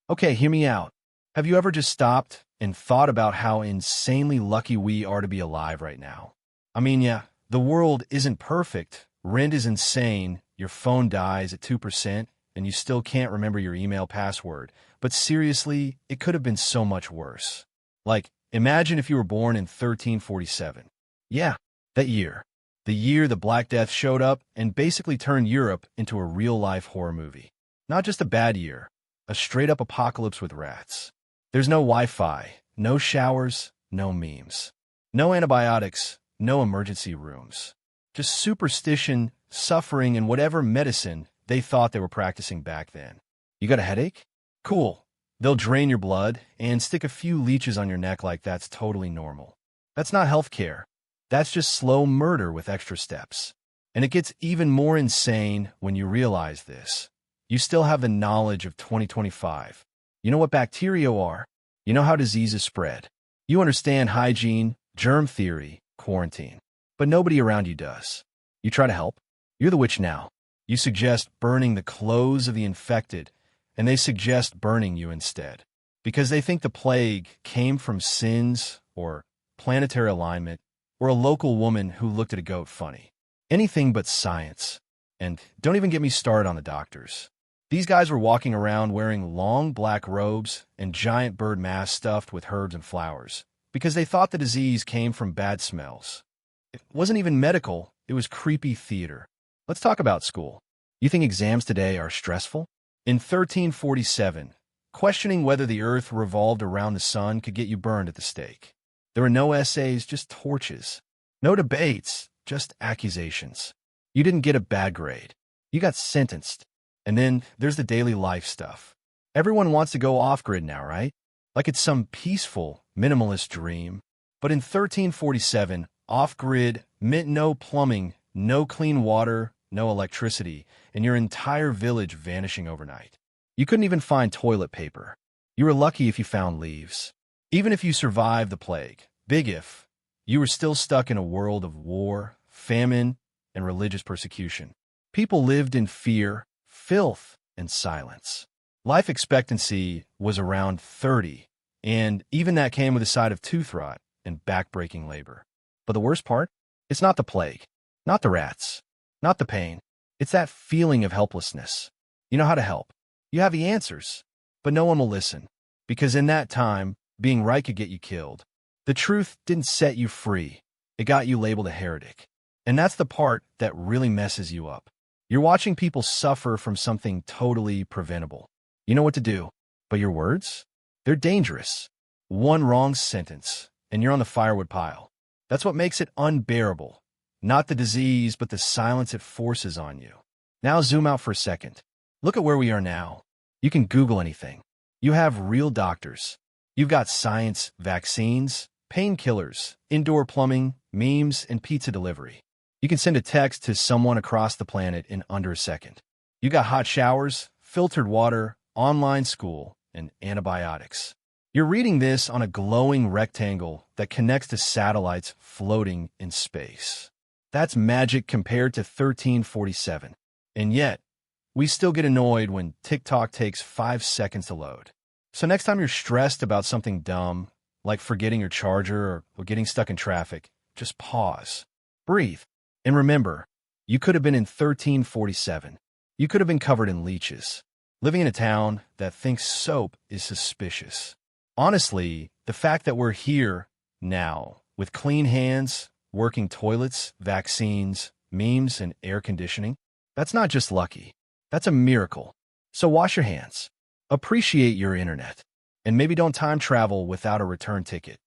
Okay, hear me out. Have you ever just stopped and thought about how insanely lucky we are to be alive right now? I mean, yeah, the world isn't perfect. Rent is insane. Your phone dies at 2%, and you still can't remember your email password. But seriously, it could have been so much worse. Like, imagine if you were born in 1347. Yeah, that year. The year the Black Death showed up and basically turned Europe into a real-life horror movie. Not just a bad year, a straight-up apocalypse with rats. There's no Wi-Fi, no showers, no memes. No antibiotics, no emergency rooms. Just superstition, suffering, and whatever medicine they thought they were practicing back then. You got a headache? Cool. They'll drain your blood and stick a few leeches on your neck like that's totally normal. That's not healthcare. That's just slow murder with extra steps. And it gets even more insane when you realize this. You still have the knowledge of 2025. You know what bacteria are. You know how diseases spread. You understand hygiene, germ theory, quarantine. But nobody around you does. You try to help. You're the witch now. You suggest burning the clothes of the infected, and they suggest burning you instead. Because they think the plague came from sins or planetary alignment or a local woman who looked at a goat funny. Anything but science. And don't even get me started on the doctors. These guys were walking around wearing long black robes and giant bird masks stuffed with herbs and flowers because they thought the disease came from bad smells. It wasn't even medical, it was creepy theater. Let's talk about school. You think exams today are stressful? In 1347, questioning whether the earth revolved around the sun could get you burned at the stake. There were no essays, just torches. No debates, just accusations. You didn't get a bad grade. You got sentenced. And then there's the daily life stuff. Everyone wants to go off-grid now, right? Like it's some peaceful, minimalist dream. But in 1347, off-grid meant no plumbing, no clean water, no electricity, and your entire village vanishing overnight. You couldn't even find toilet paper. You were lucky if you found leaves. Even if you survived the plague, big if, you were still stuck in a world of war, famine, and religious persecution. People lived in fear, filth, and silence. Life expectancy was around 30, and even that came with a side of tooth rot and back-breaking labor. But the worst part? It's not the plague, not the rats, not the pain. It's that feeling of helplessness. You know how to help. You have the answers, but no one will listen. Because in that time, being right could get you killed. The truth didn't set you free. It got you labeled a heretic. And that's the part that really messes you up. You're watching people suffer from something totally preventable. You know what to do, but your words? They're dangerous. One wrong sentence, and you're on the firewood pile. That's what makes it unbearable. Not the disease, but the silence it forces on you. Now zoom out for a second. Look at where we are now. You can Google anything. You have real doctors. You've got science, vaccines, painkillers, indoor plumbing, memes, and pizza delivery. You can send a text to someone across the planet in under a second. You got hot showers, filtered water, online school, and antibiotics. You're reading this on a glowing rectangle that connects to satellites floating in space. That's magic compared to 1347. And yet, we still get annoyed when TikTok takes 5 seconds to load. So next time you're stressed about something dumb, like forgetting your charger or getting stuck in traffic, just pause. Breathe. And remember, you could have been in 1347. You could have been covered in leeches, living in a town that thinks soap is suspicious. Honestly, the fact that we're here now, with clean hands, working toilets, vaccines, memes, and air conditioning, that's not just lucky. That's a miracle. So wash your hands. Appreciate your internet. And maybe don't time travel without a return ticket.